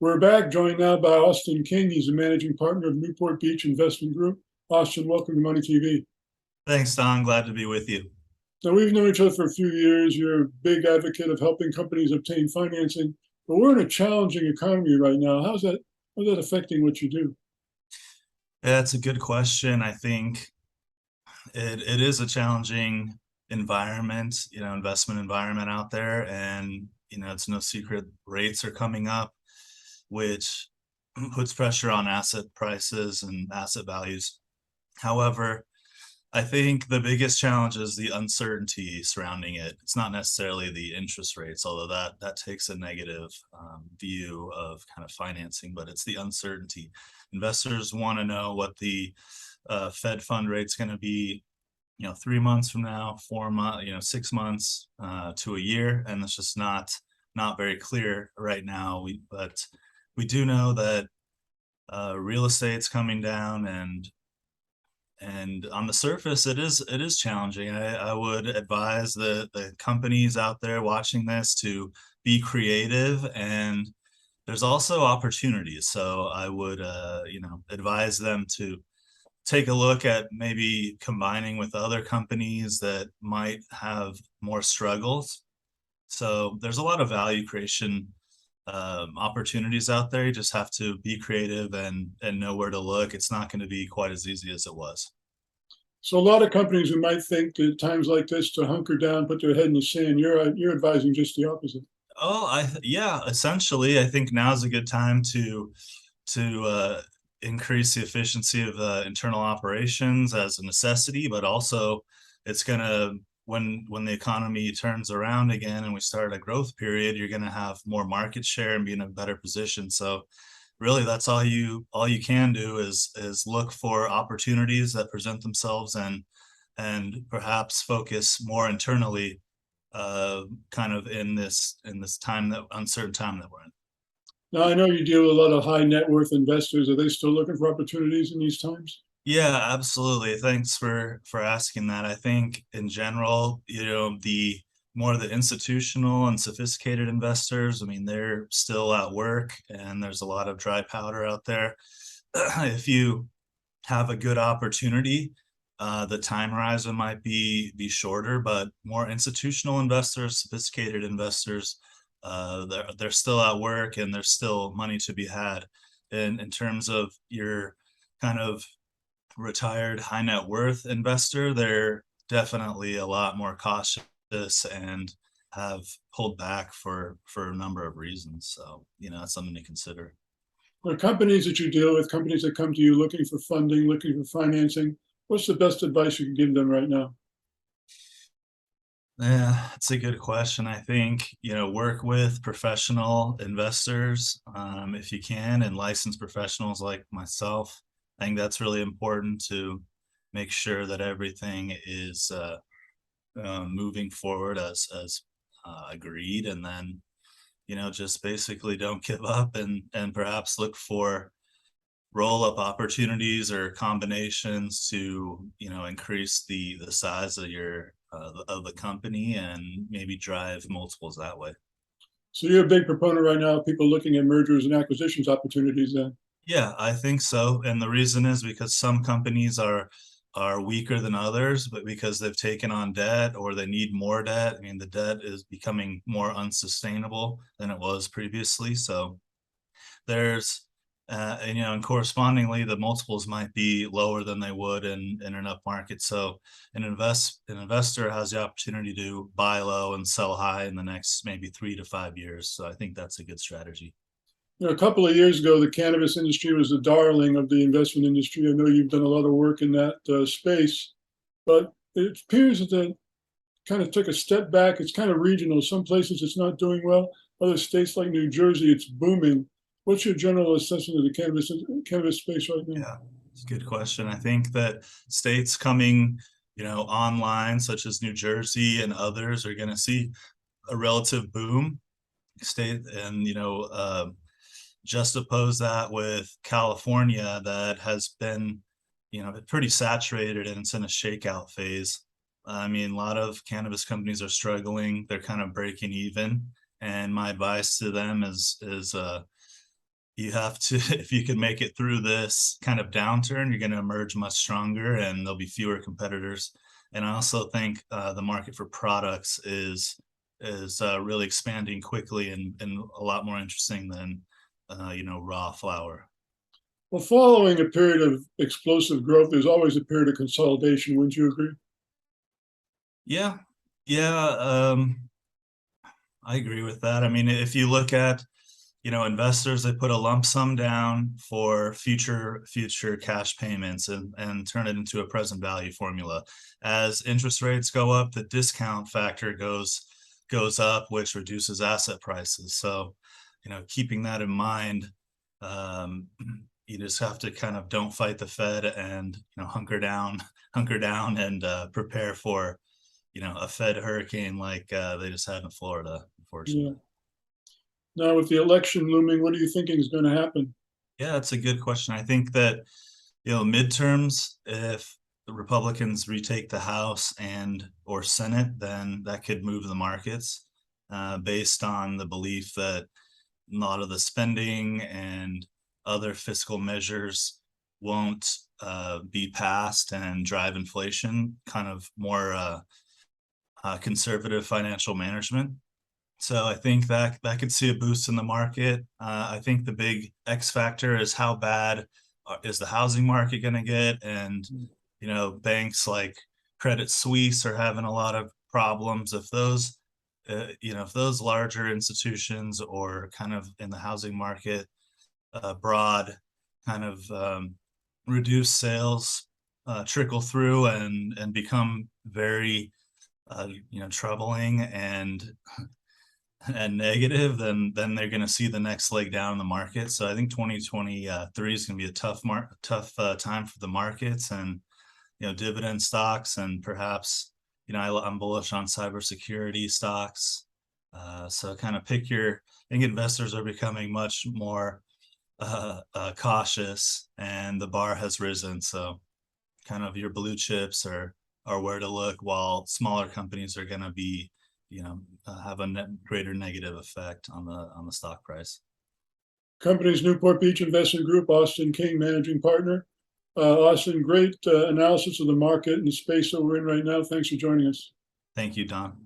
We're back, joined now by Austin King. He's the managing partner of Newport Beach Investment Group. Austin, welcome to Money TV. Thanks, Don. Glad to be with you. Now, we've known each other for a few years. You're a big advocate of helping companies obtain financing, but we're in a challenging economy right now. How's that affecting what you do? Yeah, it's a good question. I think it is a challenging environment, investment environment out there. And, it's no secret rates are coming up, which puts pressure on asset prices and asset values. However, I think the biggest challenge is the uncertainty surrounding it. It's not necessarily the interest rates, although that takes a negative view of kind of financing, but it's the uncertainty. Investors want to know what the Fed fund rate's going to be, 3 months from now, 4 months, 6 months to a year, and it's just not very clear right now. But we do know that real estate's coming down, and on the surface, it is challenging. I would advise the companies out there watching this to be creative, and there's also opportunities. So I would advise them to take a look at maybe combining with other companies that might have more struggles. So there's a lot of value creation opportunities out there. You just have to be creative and know where to look. It's not going to be quite as easy as it was. So a lot of companies who might think at times like this to hunker down, put their head in the sand, you're advising just the opposite. Yeah, essentially, I think now is a good time to increase the efficiency of internal operations as a necessity, but also it's gonna when the economy turns around again and we start a growth period, you're gonna have more market share and be in a better position. So really, that's all you can do is look for opportunities that present themselves and perhaps focus more internally, kind of in this uncertain time that we're in. Now, I know you deal with a lot of high net worth investors. Are they still looking for opportunities in these times? Yeah, absolutely. Thanks for asking that. I think in general, the more the institutional and sophisticated investors, I mean, they're still at work and there's a lot of dry powder out there. If you have a good opportunity, the time horizon might be shorter, but more institutional investors, sophisticated investors, they're still at work and there's still money to be had. And in terms of your kind of retired high net worth investor, they're definitely a lot more cautious and have pulled back for a number of reasons. So, that's something to consider. The companies that you deal with, companies that come to you looking for funding, looking for financing, what's the best advice you can give them right now? Yeah, it's a good question. I think, work with professional investors, if you can, and licensed professionals like myself. I think that's really important to make sure that everything is moving forward as agreed, and then just basically don't give up and perhaps look for roll up opportunities or combinations to increase the size of your of the company and maybe drive multiples that way. So you're a big proponent right now of people looking at mergers and acquisitions opportunities then. Yeah, I think so. And the reason is because some companies are weaker than others, but because they've taken on debt or they need more debt. I mean, the debt is becoming more unsustainable than it was previously. So there's and correspondingly, the multiples might be lower than they would in an up market. So an investor has the opportunity to buy low and sell high in the next maybe 3 to 5 years. So I think that's a good strategy. A couple of years ago, the cannabis industry was the darling of the investment industry. I know you've done a lot of work in that space, but it appears that it kind of took a step back. It's kind of regional. Some places it's not doing well. Other states like New Jersey, it's booming. What's your general assessment of the cannabis space right now? Yeah, it's a good question. I think that states coming, online, such as New Jersey and others, are going to see a relative boom. State and just oppose that with California, that has been, pretty saturated and it's in a shakeout phase. I mean, a lot of cannabis companies are struggling. They're kind of breaking even. And my advice to them is you have to, if you can make it through this kind of downturn, you're going to emerge much stronger and there'll be fewer competitors. And I also think the market for products is really expanding quickly and a lot more interesting than raw flour. Well, following a period of explosive growth, there's always a period of consolidation. Wouldn't you agree? Yeah, yeah, I agree with that. I mean, if you look at investors, they put a lump sum down for future cash payments and turn it into a present value formula. As interest rates go up, the discount factor goes up, which reduces asset prices. So, keeping that in mind, you just have to kind of don't fight the Fed and hunker down and prepare for a Fed hurricane like they just had in Florida, unfortunately. Yeah. Now, with the election looming, what are you thinking is going to happen? Yeah, that's a good question. I think that midterms, if the Republicans retake the House and or Senate, then that could move the markets based on the belief that a lot of the spending and other fiscal measures won't be passed and drive inflation, kind of more conservative financial management. So I think that could see a boost in the market. I think the big X factor is how bad is the housing market going to get, and banks like Credit Suisse are having a lot of problems. If those if those larger institutions or kind of in the housing market broad kind of reduce sales, trickle through and become very troubling and negative, then they're going to see the next leg down in the market. So I think 2023 is going to be a tough time for the markets and dividend stocks, and perhaps I'm bullish on cybersecurity stocks. So kind of I think investors are becoming much more cautious, and the bar has risen. So kind of your blue chips are where to look, while smaller companies are going to be have a greater negative effect on the stock price. Company's Newport Beach Investment Group, Austin King, managing partner. Austin, great analysis of the market and the space that we're in right now. Thanks for joining us. Thank you, Don.